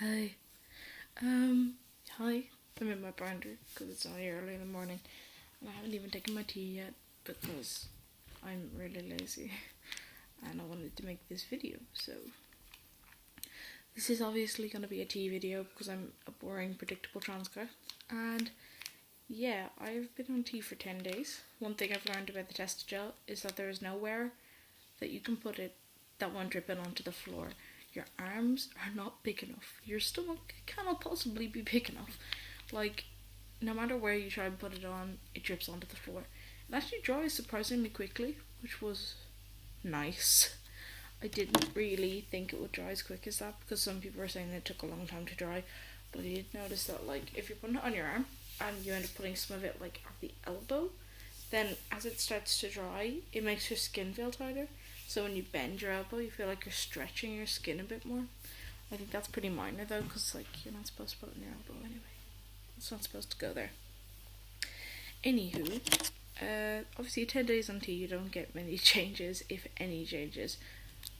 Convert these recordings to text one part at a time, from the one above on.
Hi. Um, Hi. I'm in my binder because it's only early in the morning and I haven't even taken my tea yet because I'm really lazy and I wanted to make this video. So, this is obviously going to be a tea video because I'm a boring, predictable trans guy. And yeah, I've been on tea for 10 days. One thing I've learned about the test gel is that there is nowhere that you can put it that won't drip in onto the floor. Your arms are not big enough. Your stomach cannot possibly be big enough. Like, no matter where you try and put it on, it drips onto the floor. It actually dries surprisingly quickly, which was nice. I didn't really think it would dry as quick as that because some people were saying it took a long time to dry. But I did notice that, like, if you're putting it on your arm and you end up putting some of it, like, at the elbow, then as it starts to dry, it makes your skin feel tighter. So when you bend your elbow, you feel like you're stretching your skin a bit more. I think that's pretty minor though, because like you're not supposed to put it on your elbow anyway. It's not supposed to go there. Anywho, obviously 10 days on tea, you don't get many changes, if any changes.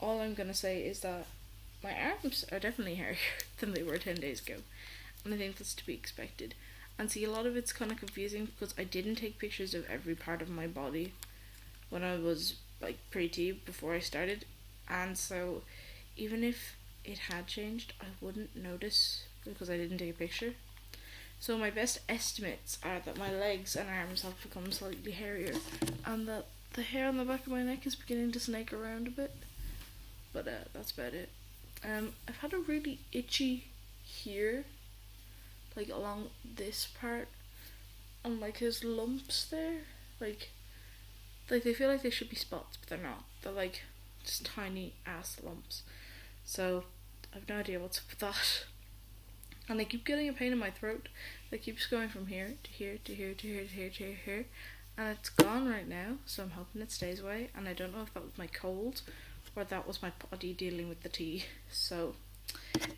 All I'm gonna say is that my arms are definitely hairier than they were 10 days ago, and I think that's to be expected. And see, a lot of it's kind of confusing because I didn't take pictures of every part of my body when I was like pre-tea before I started, and so even if it had changed, I wouldn't notice because I didn't take a picture. So my best estimates are that my legs and arms have become slightly hairier, and that the hair on the back of my neck is beginning to snake around a bit. But that's about it. I've had a really itchy here, like along this part, and like his lumps there, like they feel like they should be spots, but they're not. They're like just tiny ass lumps. So I've no idea what's up with that. And I keep getting a pain in my throat that keeps going from here to here to here to here to here to here, to here. And it's gone right now, so I'm hoping it stays away. And I don't know if that was my cold or that was my body dealing with the tea. So,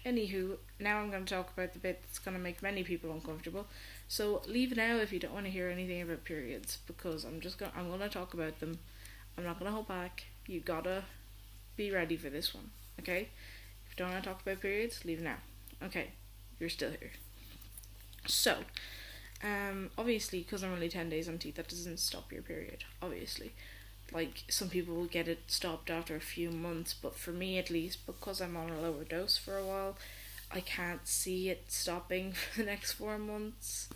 anywho, now I'm going to talk about the bit that's going to make many people uncomfortable. So leave now if you don't want to hear anything about periods, because I'm gonna talk about them. I'm not gonna hold back. You gotta be ready for this one, okay? If you don't want to talk about periods, leave now. Okay, you're still here. So, obviously, because I'm only 10 days on tea, that doesn't stop your period. Obviously, like some people will get it stopped after a few months, but for me at least, because I'm on a lower dose for a while, I can't see it stopping for the next 4 months.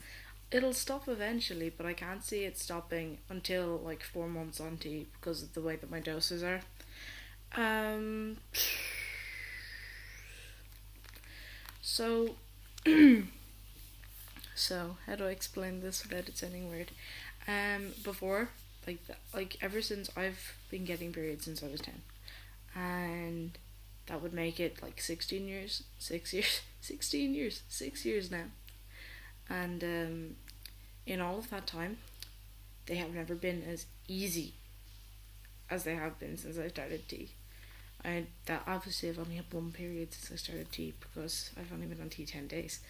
It'll stop eventually, but I can't see it stopping until like 4 months on tea because of the way that my doses are. Um, so, so how do I explain this without it sounding weird? Before, like ever since I've been getting periods since I was 10, and that would make it like 16 years, 6 years, 16 years, 6 years now. And in all of that time, they have never been as easy as they have been since I started tea. That obviously I've only had one period since I started tea because I've only been on tea 10 days.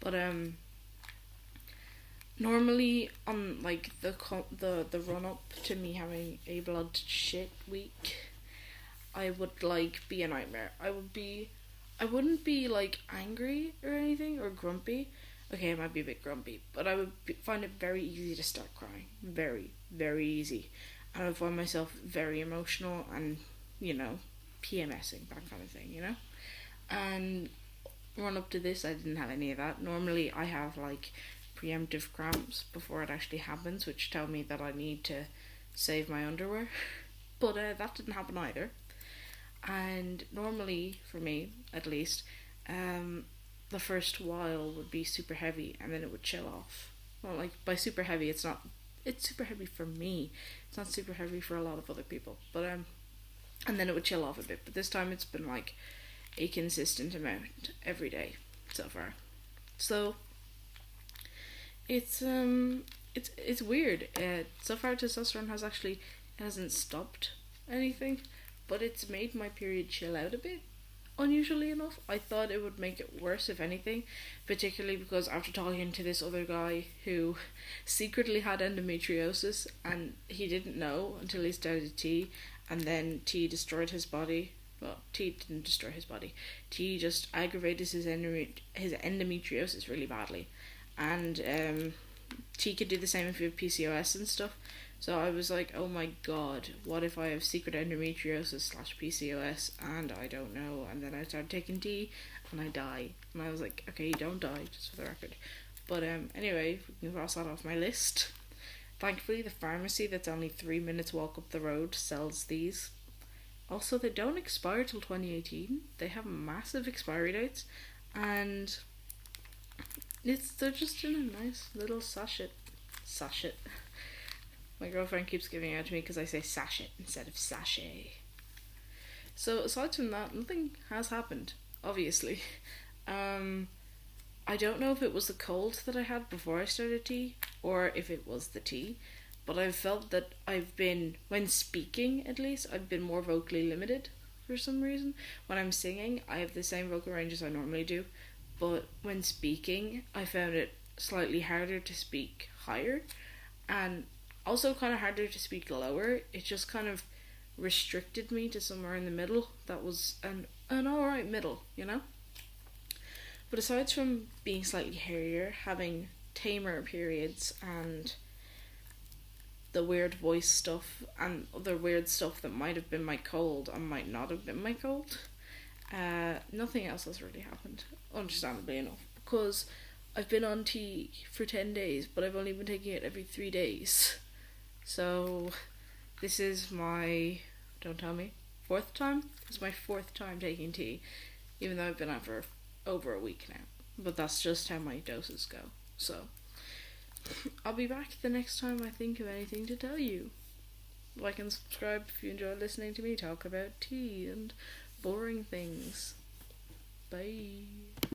But normally on like the run up to me having a blood shit week, I would like be a nightmare. I wouldn't be like angry or anything or grumpy. Okay, I might be a bit grumpy, but I would find it very easy to start crying. Very, very easy. And I would find myself very emotional and, PMSing, that kind of thing, And run up to this, I didn't have any of that. Normally, I have like preemptive cramps before it actually happens, which tell me that I need to save my underwear. But that didn't happen either. And normally, for me at least, the first while would be super heavy and then it would chill off. Well, like by super heavy, it's super heavy for me. It's not super heavy for a lot of other people. But and then it would chill off a bit. But this time it's been like a consistent amount every day so far. So it's weird. So far testosterone hasn't stopped anything, but it's made my period chill out a bit. Unusually enough, I thought it would make it worse, if anything, particularly because after talking to this other guy who secretly had endometriosis and he didn't know until he started tea, and then tea destroyed his body Well, tea didn't destroy his body. Tea just aggravated his endometriosis really badly, and tea could do the same if you have PCOS and stuff. So I was like, oh my god, what if I have secret endometriosis slash PCOS and I don't know? And then I started taking tea and I die. And I was like, okay, you don't die, just for the record. But anyway, we can cross that off my list. Thankfully, the pharmacy that's only 3 minutes walk up the road sells these. Also, they don't expire till 2018. They have massive expiry dates, and they're just in a nice little sachet. Sachet. My girlfriend keeps giving out to me because I say sachet instead of sachet. So aside from that, nothing has happened. Obviously, I don't know if it was the cold that I had before I started tea, or if it was the tea, but I've felt that I've been, when speaking at least, I've been more vocally limited for some reason. When I'm singing, I have the same vocal range as I normally do, but when speaking, I found it slightly harder to speak higher, and also kind of harder to speak lower. It just kind of restricted me to somewhere in the middle that was an alright middle, you know? But aside from being slightly hairier, having tamer periods, and the weird voice stuff, and other weird stuff that might have been my cold and might not have been my cold, nothing else has really happened, understandably enough, because I've been on tea for 10 days, but I've only been taking it every 3 days. So, this is my, don't tell me, 4th time? It's my 4th time taking tea, even though I've been out for over a week now. But that's just how my doses go. So, I'll be back the next time I think of anything to tell you. Like and subscribe if you enjoy listening to me talk about tea and boring things. Bye.